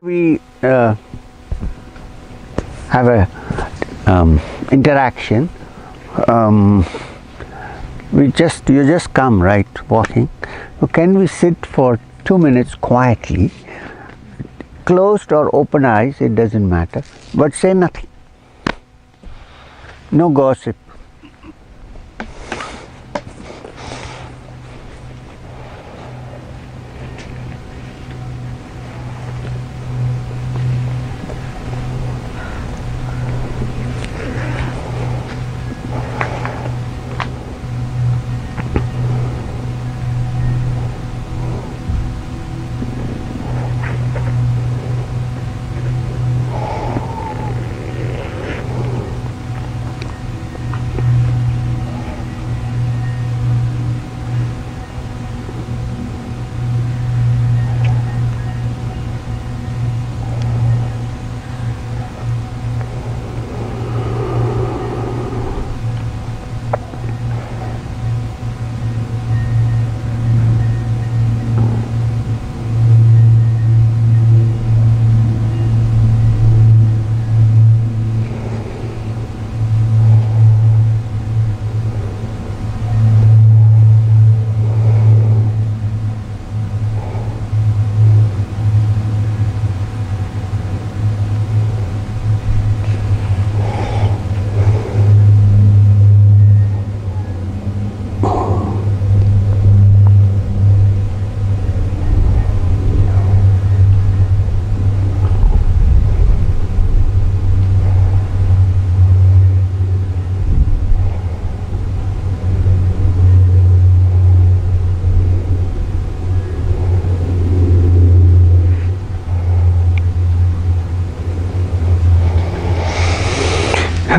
We have a interaction. You just come, right, walking. So can we sit for 2 minutes quietly, closed or open eyes, it doesn't matter, but say nothing. No gossip.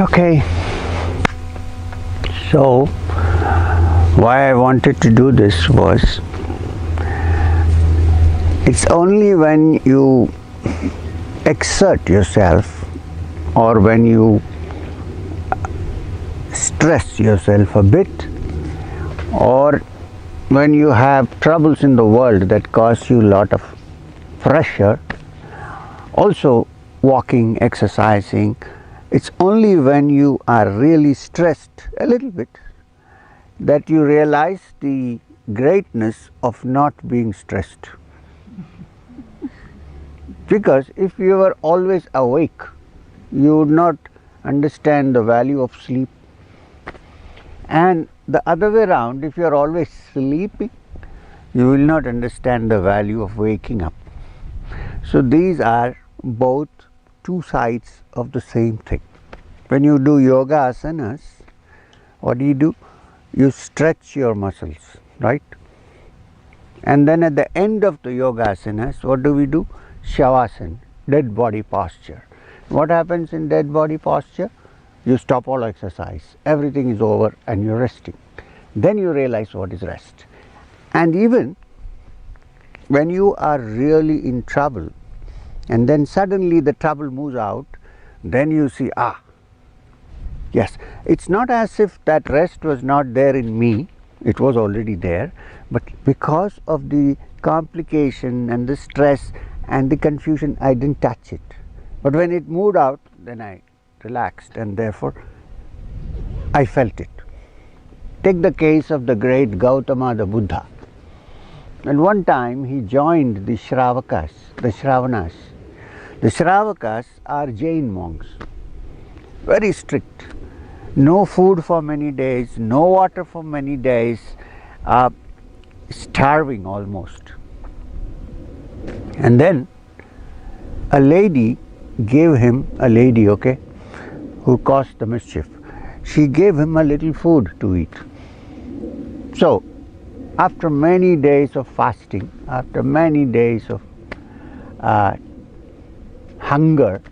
Okay, so why I wanted to do this was, it's only when you exert yourself or when you stress yourself a bit or when you have troubles in the world that cause you a lot of pressure, also walking, exercising, it's only when you are really stressed a little bit that you realize the greatness of not being stressed. Because if you were always awake, you would not understand the value of sleep. And the other way around, if you are always sleeping, you will not understand the value of waking up. So these are both two sides of the same thing. When you do yoga asanas, what do? You stretch your muscles, right? And then at the end of the yoga asanas, what do? Shavasana, dead body posture. What happens in dead body posture? You stop all exercise, everything is over and you're resting. Then you realize what is rest. And even when you are really in trouble, and then suddenly the trouble moves out, then you see, yes, it's not as if that rest was not there in me, it was already there, but because of the complication and the stress and the confusion, I didn't touch it. But when it moved out, then I relaxed and therefore I felt it. Take the case of the great Gautama the Buddha. And one time he joined the Shravakas, the Shravanas. The Shravakas are Jain monks, very strict. No food for many days, no water for many days, starving almost. And then a lady gave him, who caused the mischief, she gave him a little food to eat. So, after many days of fasting, after many days of hunger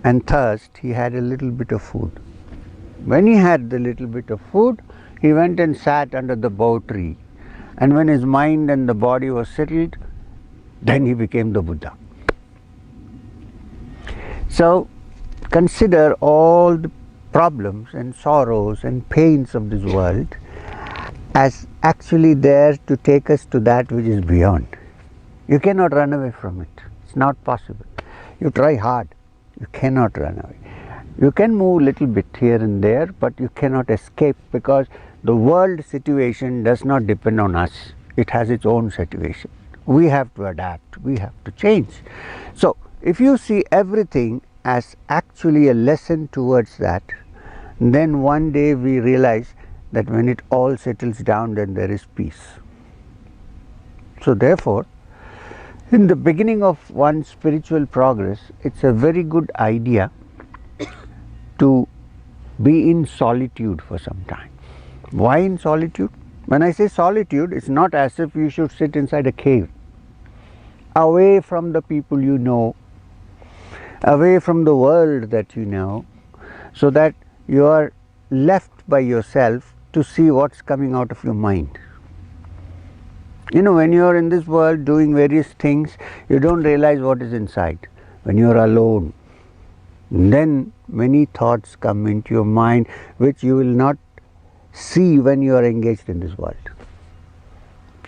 and thirst, he had a little bit of food. When he had the little bit of food, he went and sat under the bow tree. And when his mind and the body was settled, then he became the Buddha. So, consider all the problems and sorrows and pains of this world as actually there to take us to that which is beyond. You cannot run away from it. It's not possible. You try hard, you cannot run away. You can move a little bit here and there, but you cannot escape, because the world situation does not depend on us. It has its own situation. We have to adapt, we have to change. So if you see everything as actually a lesson towards that, then one day we realize that when it all settles down, then there is peace. So therefore, in the beginning of one's spiritual progress, it's a very good idea to be in solitude for some time. Why in solitude? When I say solitude, it's not as if you should sit inside a cave, away from the people you know, away from the world that you know, so that you are left by yourself to see what's coming out of your mind. You know, when you are in this world doing various things, you don't realize what is inside. When you are alone, then many thoughts come into your mind which you will not see when you are engaged in this world.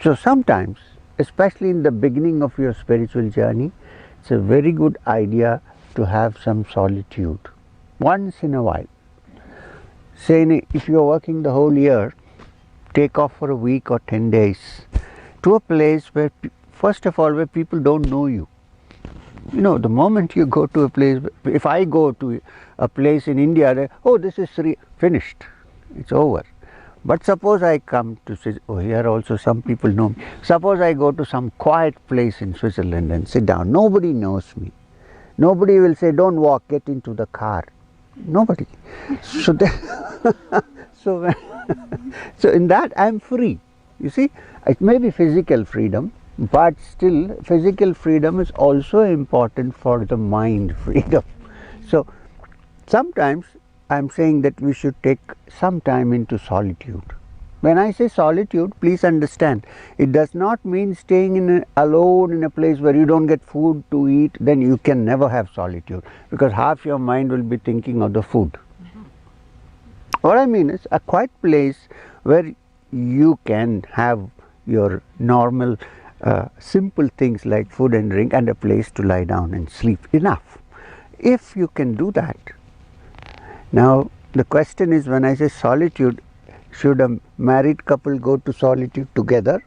So sometimes, especially in the beginning of your spiritual journey, it's a very good idea to have some solitude once in a while. Say, if you are working the whole year, take off for a week or 10 days to a place where, first of all, where people don't know you. You know, the moment you go to a place, if I go to a place in India, they, oh, this is finished, it's over. But suppose I come to, oh, here also some people know me. Suppose I go to some quiet place in Switzerland and sit down. Nobody knows me. Nobody will say, don't walk, get into the car. Nobody. So, so in that I am free. You see, it may be physical freedom, but still physical freedom is also important for the mind freedom. So sometimes I am saying that we should take some time into solitude. When I say solitude, please understand, it does not mean staying alone in a place where you don't get food to eat. Then you can never have solitude, because half your mind will be thinking of the food. What I mean is a quiet place where you can have your normal simple things like food and drink and a place to lie down and sleep. Enough. If you can do that. Now the question is, when I say solitude, should a married couple go to solitude together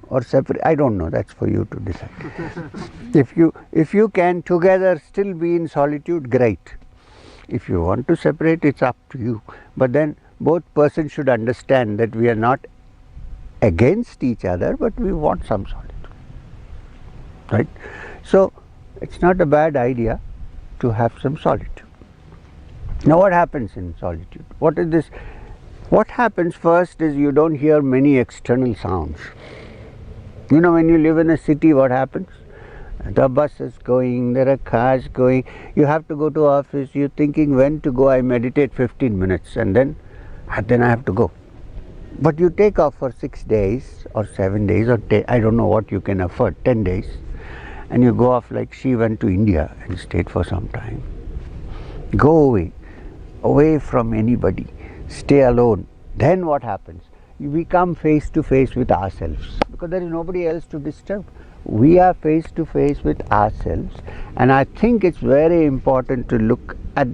or separate? I don't know, that's for you to decide. If you can together still be in solitude, great. If you want to separate, it's up to you. But then both persons should understand that we are not against each other, but we want some solitude. Right? So it's not a bad idea to have some solitude. Now what happens in solitude? What is this? What happens first is you don't hear many external sounds. You know, when you live in a city, what happens? The bus is going, there are cars going, you have to go to office, you're thinking when to go. I meditate 15 minutes and then I have to go. But you take off for 6 days or 7 days or I don't know what you can afford, 10 days, and you go off like she went to India and stayed for some time. Go away from anybody, stay alone. Then what happens? We come face to face with ourselves, because there is nobody else to disturb. We are face to face with ourselves, and I think it's very important to look at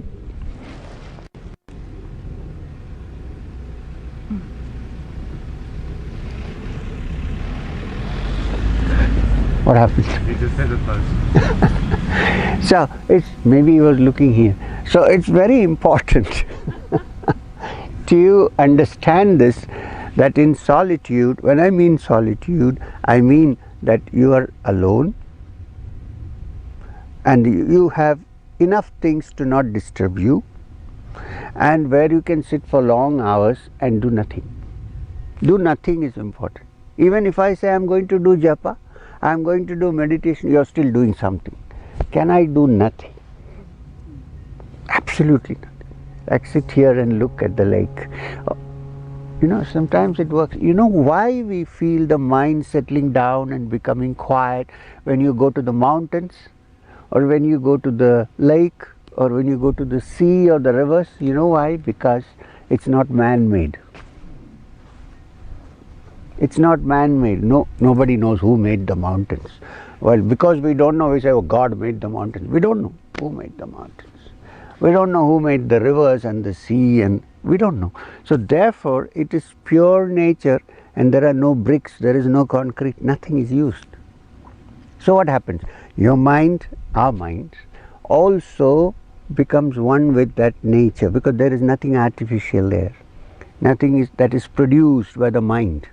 what happened? He just hit the post. So it's maybe he was looking here. So it's very important to understand this, that in solitude, when I mean solitude, I mean that you are alone and you have enough things to not disturb you, and where you can sit for long hours and do nothing. Do nothing is important. Even if I say I am going to do japa, I am going to do meditation, you are still doing something. Can I do nothing? Absolutely nothing. Like sit here and look at the lake. You know, sometimes it works. You know why we feel the mind settling down and becoming quiet when you go to the mountains, or when you go to the lake, or when you go to the sea or the rivers? You know why? Because it's not man-made. It's not man-made. No, nobody knows who made the mountains. Well, because we don't know, we say, oh, God made the mountains. We don't know who made the mountains. We don't know who made the rivers and the sea, and we don't know. So therefore, it is pure nature, and there are no bricks, there is no concrete, nothing is used. So what happens? Your mind, our mind, also becomes one with that nature, because there is nothing artificial there. Nothing that is produced by the mind.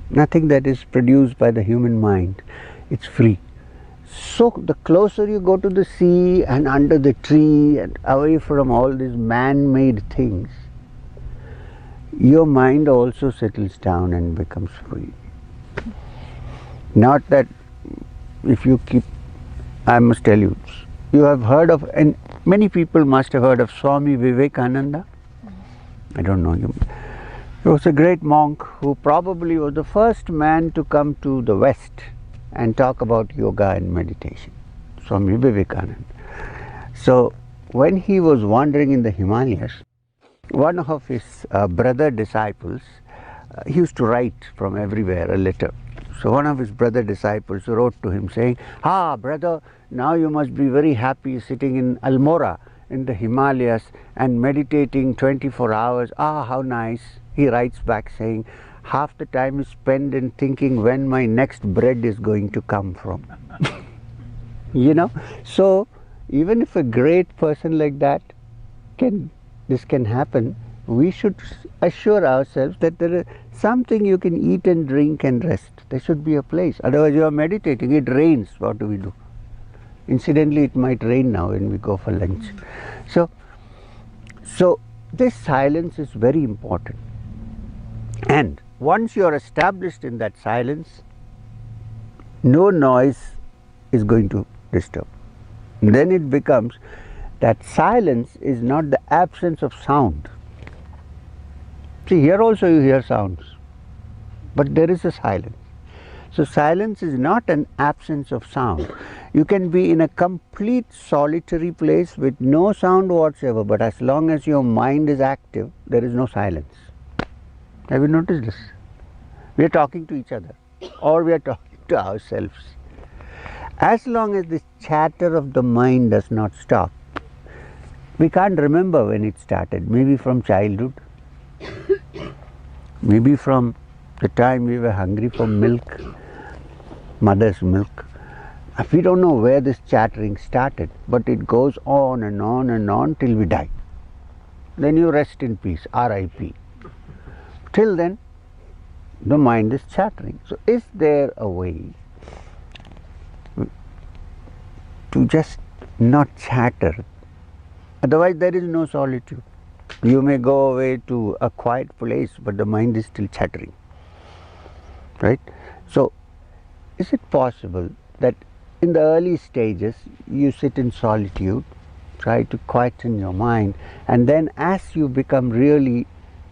Nothing that is produced by the human mind. It's free. So the closer you go to the sea and under the tree and away from all these man-made things, your mind also settles down and becomes free. Not that if you keep, I must tell you, you have heard of, and many people must have heard of Swami Vivekananda. I don't know him. He was a great monk who probably was the first man to come to the West and talk about yoga and meditation, Swami Vivekananda. So when he was wandering in the Himalayas, one of his brother disciples, he used to write from everywhere a letter. So one of his brother disciples wrote to him saying, "Ah, brother, now you must be very happy sitting in Almora in the Himalayas and meditating 24 hours. Ah, how nice." He writes back saying, "Half the time is spent in thinking when my next bread is going to come from." You know, so even if a great person like that this can happen, we should assure ourselves that there is something you can eat and drink and rest. There should be a place. Otherwise you are meditating, it rains, what do we do? Incidentally, it might rain now when we go for lunch. So this silence is very important. And once you are established in that silence, no noise is going to disturb. Then it becomes that silence is not the absence of sound. See, here also you hear sounds, but there is a silence. So silence is not an absence of sound. You can be in a complete solitary place with no sound whatsoever, but as long as your mind is active, there is no silence. Have you noticed this? We are talking to each other, or we are talking to ourselves. As long as this chatter of the mind does not stop, we can't remember when it started. Maybe from childhood, maybe from the time we were hungry for milk, mother's milk. We don't know where this chattering started, but it goes on and on and on till we die. Then you rest in peace, R.I.P. Till then, the mind is chattering. So is there a way to just not chatter? Otherwise there is no solitude. You may go away to a quiet place, but the mind is still chattering. Right? So is it possible that in the early stages you sit in solitude, try to quieten your mind, and then as you become really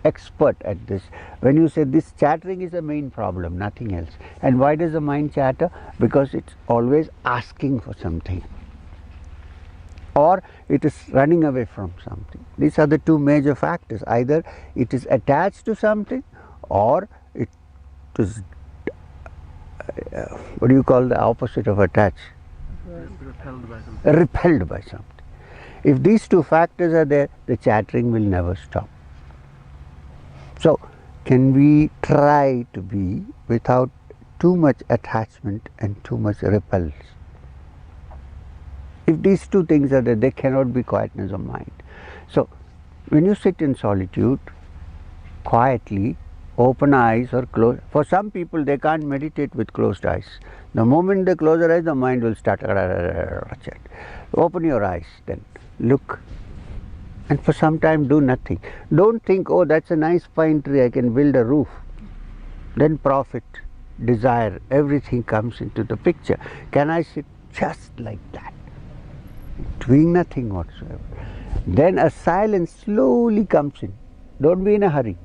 expert at this, when you say this chattering is the main problem, nothing else. And why does the mind chatter? Because it's always asking for something, or it is running away from something. These are the two major factors. Either it is attached to something, or it is what do you call the opposite of attached? Repelled by something. Repelled by something. If these two factors are there, the chattering will never stop. So can we try to be without too much attachment and too much repulse? If these two things are there, there cannot be quietness of mind. So when you sit in solitude, quietly, open eyes or close. For some people, they can't meditate with closed eyes. The moment they close their eyes, the mind will start. Open your eyes, then look, and for some time do nothing. Don't think, oh, that's a nice pine tree, I can build a roof. Then profit, desire, everything comes into the picture. Can I sit just like that, doing nothing whatsoever? Then a silence slowly comes in. Don't be in a hurry.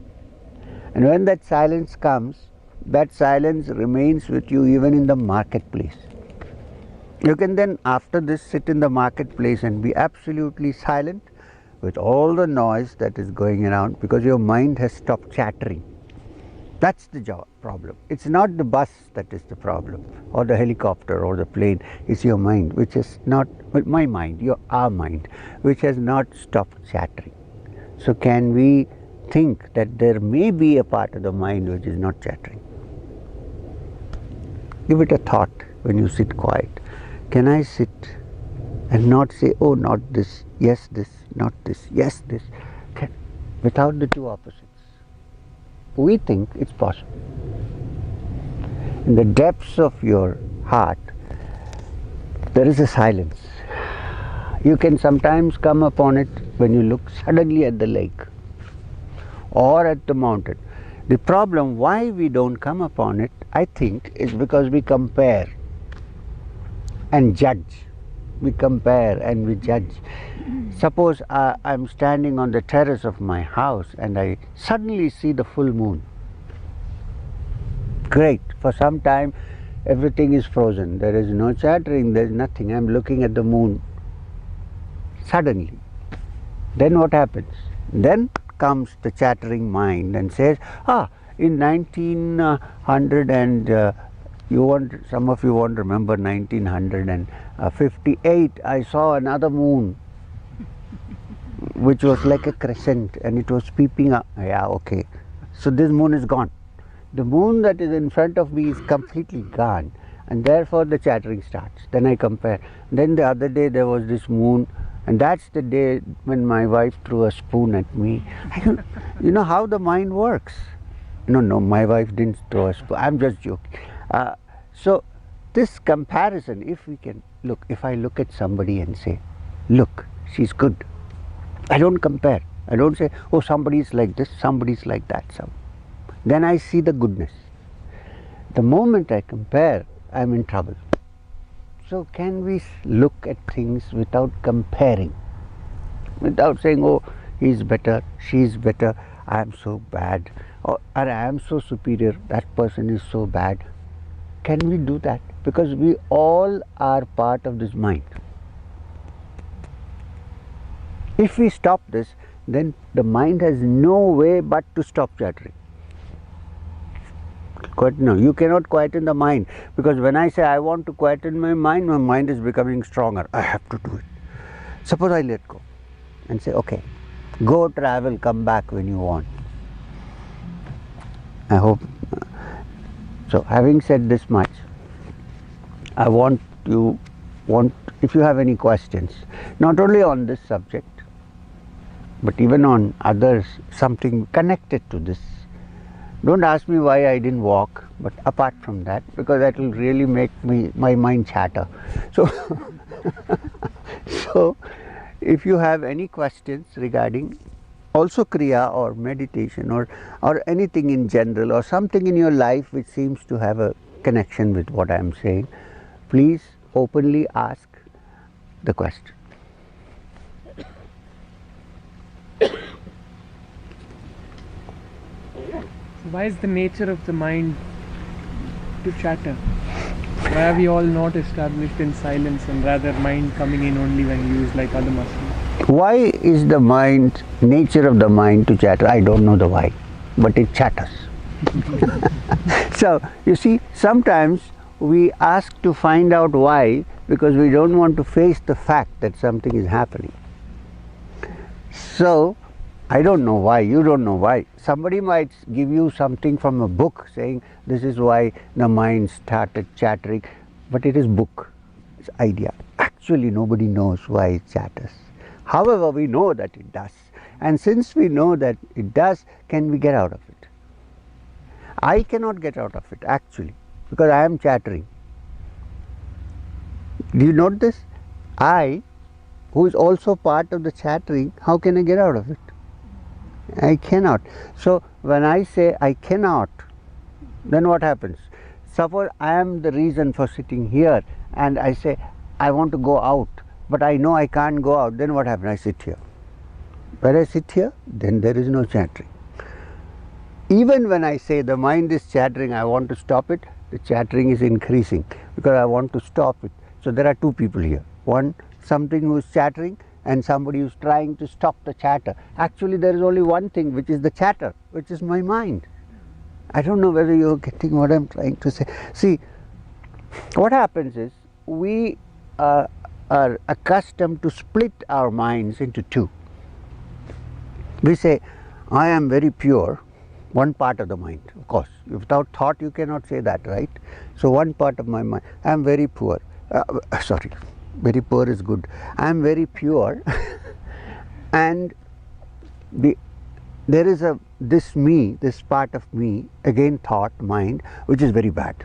And when that silence comes, that silence remains with you even in the marketplace. You can then after this sit in the marketplace and be absolutely silent with all the noise that is going around, because your mind has stopped chattering. That's the job. problem. It's not the bus that is the problem, or the helicopter or the plane. It's your mind, which is not my mind, our mind, which has not stopped chattering. So can we think that there may be a part of the mind which is not chattering? Give it a thought when you sit quiet. Can I sit and not say, oh, not this, yes, this, not this, yes, this, without the two opposites? We think it's possible. In the depths of your heart, there is a silence. You can sometimes come upon it when you look suddenly at the lake or at the mountain. The problem why we don't come upon it, I think, is because we compare and judge. We compare and we judge. Suppose I'm standing on the terrace of my house and I suddenly see the full moon. Great. For some time everything is frozen. There is no chattering, there is nothing. I'm looking at the moon. Suddenly. Then what happens? Then comes the chattering mind and says, in 1900 and some of you won't remember 1958, I saw another moon which was like a crescent and it was peeping up. Yeah, okay. So this moon is gone. The moon that is in front of me is completely gone, and therefore the chattering starts. Then I compare. Then the other day there was this moon, and that's the day when my wife threw a spoon at me. You know how the mind works. No, my wife didn't throw a spoon. I'm just joking. So this comparison, if we can look, if I look at somebody and say, look, she's good. I don't compare. I don't say, oh, somebody's like this, somebody's like that. Then I see the goodness. The moment I compare, I'm in trouble. So can we look at things without comparing? Without saying, oh, he's better, she's better, I am so bad, or I am so superior, that person is so bad. Can we do that? Because we all are part of this mind. If we stop this, then the mind has no way but to stop chattering. No, you cannot quieten the mind, because when I say I want to quieten my mind is becoming stronger. I have to do it. Suppose I let go and say, okay, go travel, come back when you want. I hope. So having said this much, I want if you have any questions, not only on this subject, but even on others, something connected to this. Don't ask me why I didn't walk, but apart from that, because that will really make my mind chatter. So, so if you have any questions regarding also Kriya or meditation or anything in general, or something in your life which seems to have a connection with what I am saying, please openly ask the question. Why is the nature of the mind to chatter? Why are we all not established in silence and rather mind coming in only when used like other muscles? Why is the nature of the mind to chatter? I don't know the why, but it chatters. So, you see, sometimes we ask to find out why because we don't want to face the fact that something is happening. So, I don't know why, you don't know why. Somebody might give you something from a book saying this is why the mind started chattering, but it is book, it's idea. Actually nobody knows why it chatters. However, we know that it does. And since we know that it does, can we get out of it? I cannot get out of it actually, because I am chattering. Do you note this? I, who is also part of the chattering, how can I get out of it? I cannot. So when I say I cannot, then what happens? Suppose I am the reason for sitting here and I say I want to go out, but I know I can't go out, then what happens? I sit here. When I sit here, then there is no chattering. Even when I say the mind is chattering, I want to stop it, the chattering is increasing because I want to stop it. So there are two people here. One, something who is chattering, and somebody who's trying to stop the chatter. Actually there is only one thing, which is the chatter, which is my mind. I don't know whether you're getting what I'm trying to say. See, what happens is we are accustomed to split our minds into two. We say, I am very pure, one part of the mind. Of course, without thought you cannot say that, right? So one part of my mind, I am very poor. Sorry, very poor is good. I am very pure and there is this me, this part of me, again thought, mind, which is very bad.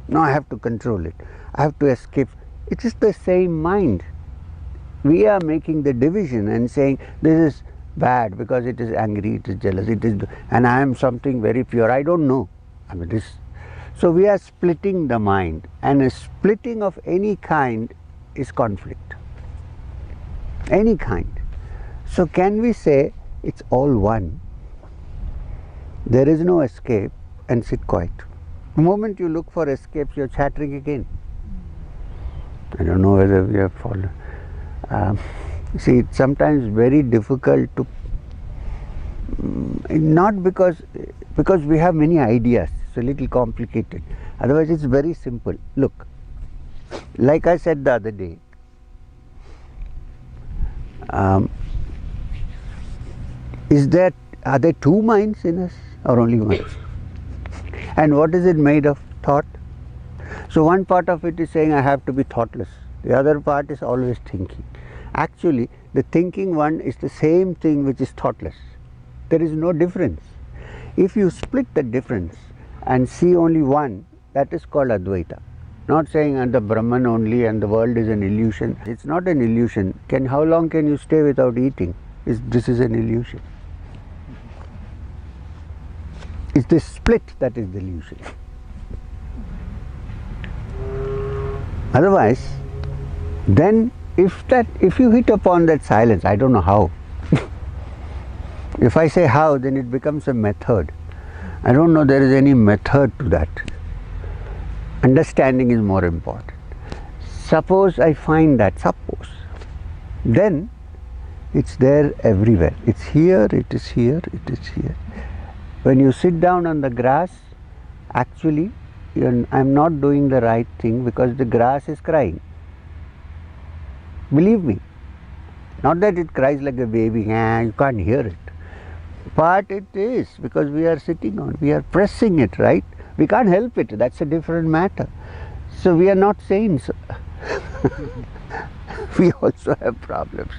Now I have to control it. I have to escape. It is the same mind. We are making the division and saying this is bad because it is angry, it is jealous, and I am something very pure. I don't know. I mean this. So we are splitting the mind, and a splitting of any kind is conflict. Any kind. So can we say it's all one? There is no escape, and sit quiet. The moment you look for escapes, you're chattering again. I don't know whether we have followed. See, it's sometimes very difficult to, not because we have many ideas, it's a little complicated. Otherwise it's very simple. Look, like I said the other day, are there two minds in us or only one? And what is it made of? Thought. So one part of it is saying I have to be thoughtless. The other part is always thinking. Actually, the thinking one is the same thing which is thoughtless. There is no difference. If you split the difference and see only one, that is called Advaita. Not saying and the Brahman only and the world is an illusion. It's not an illusion. How long can you stay without eating? This is an illusion. It's this split that is the illusion. Otherwise, then if you hit upon that silence, I don't know how. If I say how, then it becomes a method. I don't know there is any method to that. Understanding is more important. Suppose I find that, then it's there everywhere. It's here, it is here, it is here. When you sit down on the grass, actually I'm not doing the right thing because the grass is crying. Believe me. Not that it cries like a baby, you can't hear it. But it is, because we are sitting on, we are pressing it, right? We can't help it, that's a different matter. So we are not saints. We also have problems.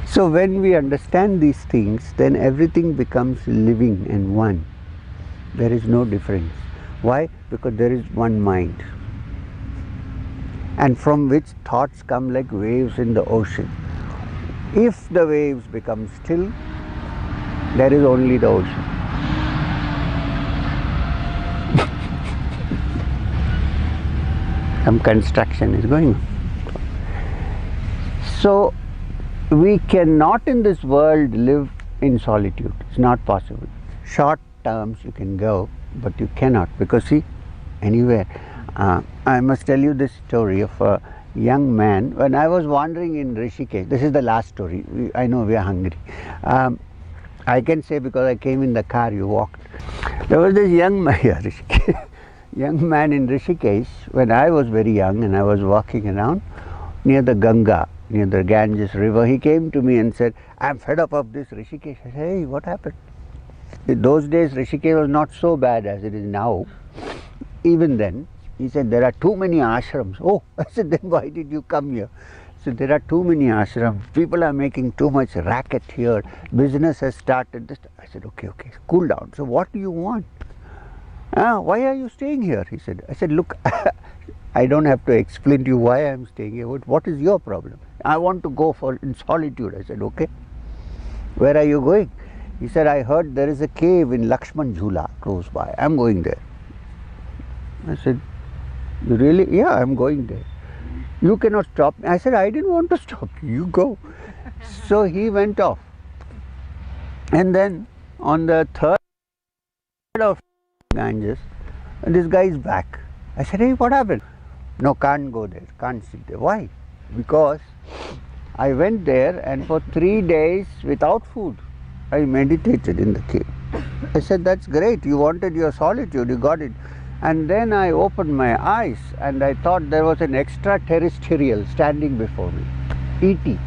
So when we understand these things, then everything becomes living and one. There is no difference. Why? Because there is one mind. And from which thoughts come like waves in the ocean. If the waves become still, there is only the ocean. Some construction is going on. So we cannot in this world live in solitude. It's not possible. Short terms you can go, but you cannot, because see, anywhere. I must tell you this story of a young man. When I was wandering in Rishikesh, this is the last story. I know we are hungry. I can say because I came in the car, you walked. There was this young man in Rishikesh when I was very young and I was walking around near the Ganga, near the Ganges river. He came to me and said, I'm fed up of this Rishikesh. I said, hey, what happened? In those days, Rishikesh was not so bad as it is now. Even then, he said, there are too many ashrams. Oh, I said, then why did you come here? So there are too many ashrams. People are making too much racket here. Business has started. I said, okay, cool down. So what do you want? Why are you staying here? He said. I said, look, I don't have to explain to you why I am staying here. What is your problem? I want to go in solitude. I said, okay. Where are you going? He said, I heard there is a cave in Lakshman Jhula close by. I'm going there. I said, you really? Yeah, I'm going there. You cannot stop me. I said, I didn't want to stop you. You go. So he went off. And then on the third of Ganges, this guy is back. I said, hey, what happened? No, can't go there, can't sit there. Why? Because I went there and for 3 days without food, I meditated in the cave. I said, that's great, you wanted your solitude, you got it. And then I opened my eyes and I thought there was an extraterrestrial standing before me, E.T.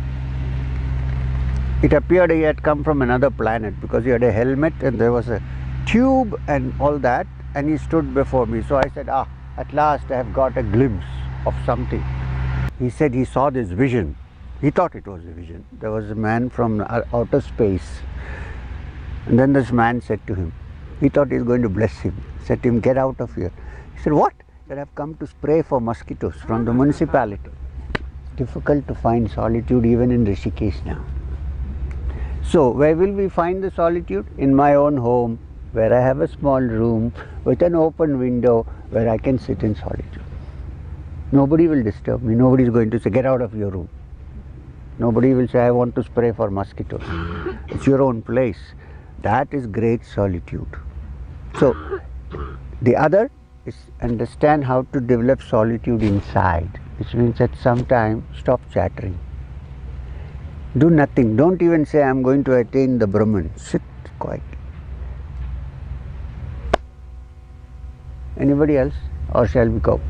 It appeared he had come from another planet because he had a helmet and there was a tube and all that, and he stood before me. So I said, at last I have got a glimpse of something. He said he saw this vision. He thought it was a vision. There was a man from outer space. And then this man said to him, he thought he was going to bless him. Said to him, get out of here. He said, what? He said, I've come to spray for mosquitoes from the municipality. Difficult to find solitude even in Rishikesh now. So where will we find the solitude? In my own home, where I have a small room with an open window where I can sit in solitude. Nobody will disturb me. Nobody is going to say, get out of your room. Nobody will say, I want to spray for mosquitoes. It's your own place. That is great solitude. So the other is understand how to develop solitude inside, which means at some time stop chattering. Do nothing. Don't even say, I'm going to attain the Brahman. Sit quietly. Anybody else? Or shall we go?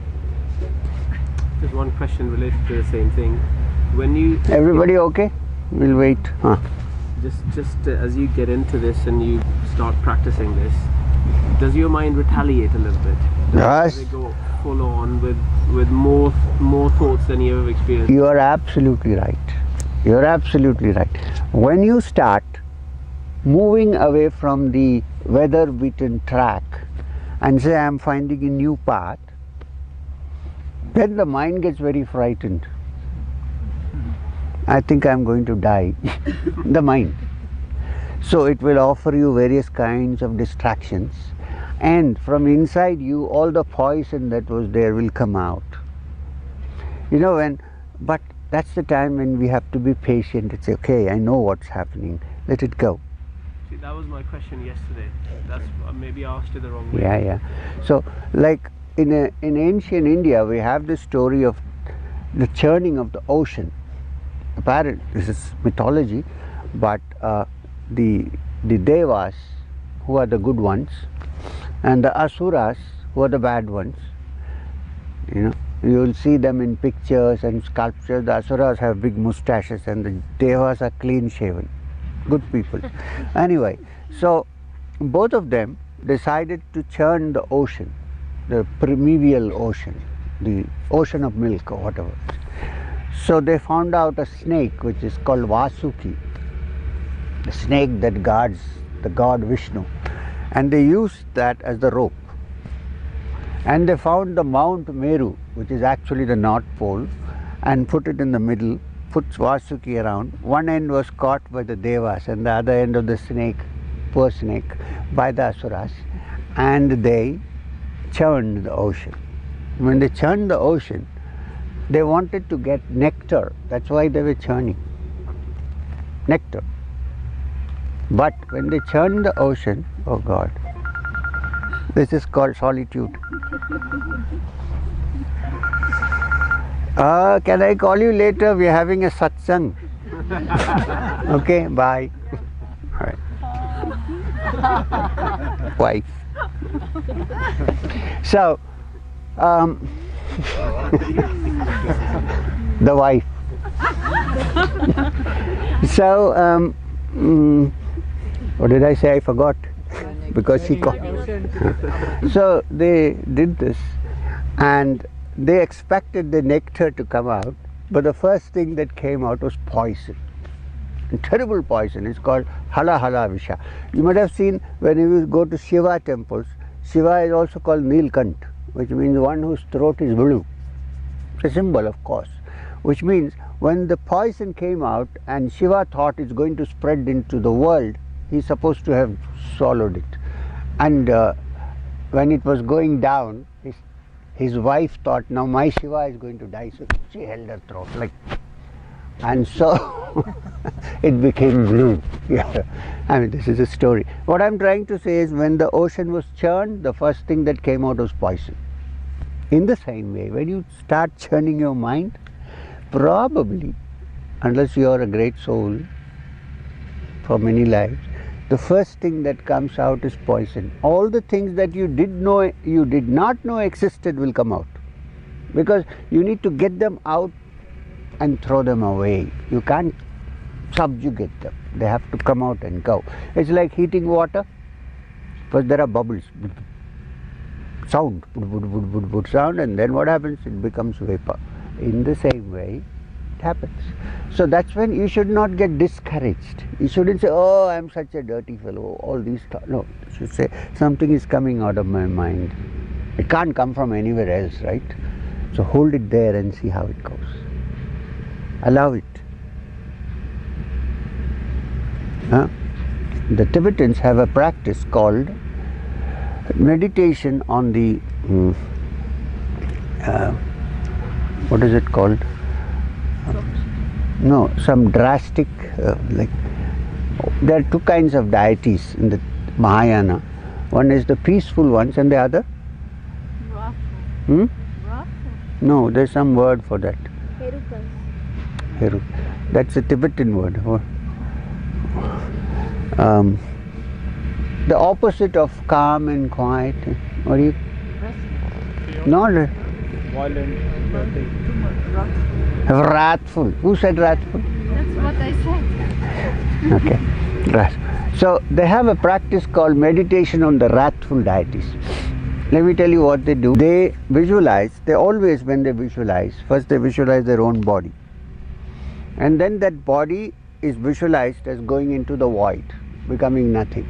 There's one question related to the same thing. When you... Everybody okay? We'll wait. Just as you get into this and you start practicing this, does your mind retaliate a little bit? Yes. Does it go full on with more thoughts than you ever experienced? You are absolutely right. You are absolutely right. When you start moving away from the weather-beaten track and say, I am finding a new path, then the mind gets very frightened. I think I am going to die. The mind. So it will offer you various kinds of distractions, and from inside you all the poison that was there will come out. You know, but that's the time when we have to be patient and say, okay, I know what's happening, let it go. See, that was my question yesterday. That's maybe I asked you the wrong way. Yeah. So like in ancient India we have this story of the churning of the ocean. Apparently this is mythology, but the devas, who are the good ones, and the asuras, who are the bad ones, you know, you will see them in pictures and sculptures. The asuras have big moustaches and the devas are clean shaven, good people. Anyway, so both of them decided to churn the ocean, the primeval ocean, the ocean of milk or whatever. So they found out a snake which is called Vasuki, the snake that guards the god Vishnu, and they used that as the rope. And they found the Mount Meru, which is actually the North Pole, and put it in the middle, put Vasuki around. One end was caught by the devas and the other end of the snake, poor snake, by the asuras, and they churned the ocean. When they churned the ocean, they wanted to get nectar. That's why they were churning nectar. But when they churned the ocean, oh God, this is called solitude. Can I call you later? We are having a satsang. Okay, bye. All right. Wife. So, the wife. So, what did I say? I forgot. Because she called. So they did this, and they expected the nectar to come out, but the first thing that came out was poison. A terrible poison. It's called hala hala visha. You might have seen when you go to Shiva temples, Shiva is also called Nilkant, which means one whose throat is blue. It's a symbol, of course, which means when the poison came out and Shiva thought it's going to spread into the world, he's supposed to have swallowed it. And when it was going down, his wife thought, now my Shiva is going to die, so she held her throat like, and so it became blue. Yeah. I mean, this is a story. What I'm trying to say is, when the ocean was churned, the first thing that came out was poison. In the same way, when you start churning your mind, probably, unless you are a great soul for many lives, the first thing that comes out is poison. All the things that you did not know existed will come out, because you need to get them out and throw them away. You can't subjugate them. They have to come out and go. It's like heating water. First there are bubbles, sound, sound, and then what happens? It becomes vapor. In the same way, it happens. So that's when you should not get discouraged. You shouldn't say, oh, I'm such a dirty fellow, all these thoughts. No, you should say, something is coming out of my mind. It can't come from anywhere else, right? So hold it there and see how it goes. Allow it. The Tibetans have a practice called meditation on the what is it called? No, some drastic like there are two kinds of deities in the Mahayana. One is the peaceful ones, and the other? No, there's some word for that. That's a Tibetan word. The opposite of calm and quiet. What do you? Not Violent. wrathful. Who said wrathful? That's what I said. Okay. So they have a practice called meditation on the wrathful deities. Let me tell you what they do. They visualize. They always, when they visualize, first they visualize their own body, and then that body is visualized as going into the void, becoming nothing.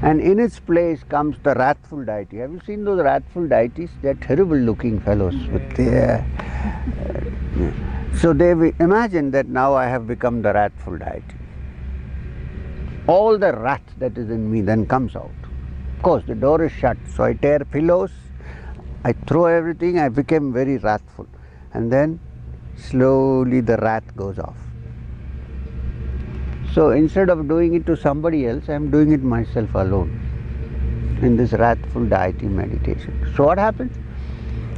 And in its place comes the wrathful deity. Have you seen those wrathful deities? They are terrible looking fellows with their so they imagine that now I have become the wrathful deity. All the wrath that is in me then comes out. Of course, the door is shut, so I tear pillows, I throw everything, I became very wrathful. And then slowly the wrath goes off. So instead of doing it to somebody else, I am doing it myself alone in this wrathful deity meditation. So what happens?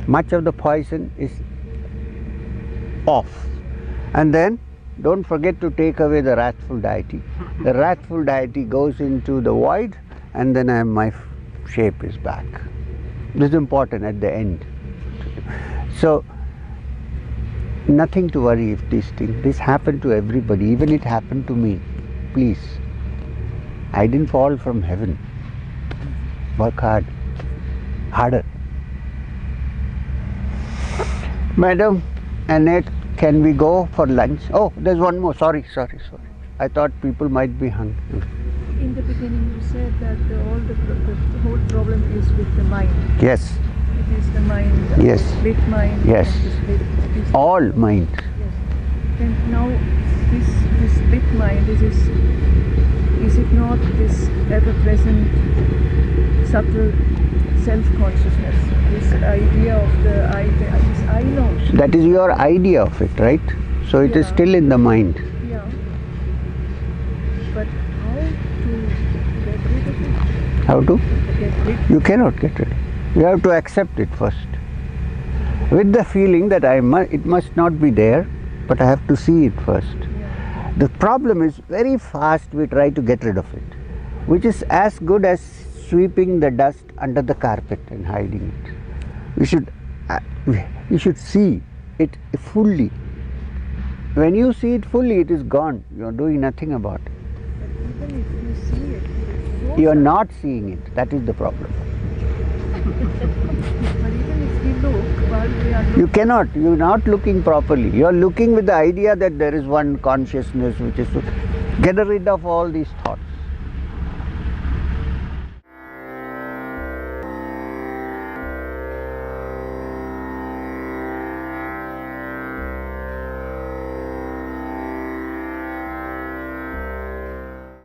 Much of the poison is off. And then don't forget to take away the wrathful deity. The wrathful deity goes into the void, and then my shape is back. This is important at the end. So nothing to worry if this happened to everybody, even it happened to me. Please, I didn't fall from heaven. Work hard, harder. Madam, Annette, can we go for lunch? Oh, there's one more. Sorry. I thought people might be hungry. In the beginning you said that the whole problem is with the mind. Yes. It is the mind, Yes. the split mind. Yes. And the split, All mind. Yes. And now this split mind is it not this ever-present subtle self-consciousness, this idea of the I know. That is your idea of it, right? So it is Yeah. still in the mind. Yeah. But how to get rid of it? How to? Get rid. You cannot get rid. You have to accept it first. With the feeling that it must not be there, but I have to see it first. Yeah. The problem is very fast we try to get rid of it, which is as good as sweeping the dust under the carpet and hiding it. You should see it fully. When you see it fully, it is gone. You are doing nothing about it. But even if you see it, it's so You are not seeing it. That is the problem. But even if we look, while we are You cannot. You are not looking properly. You are looking with the idea that there is one consciousness which is to get rid of all these thoughts.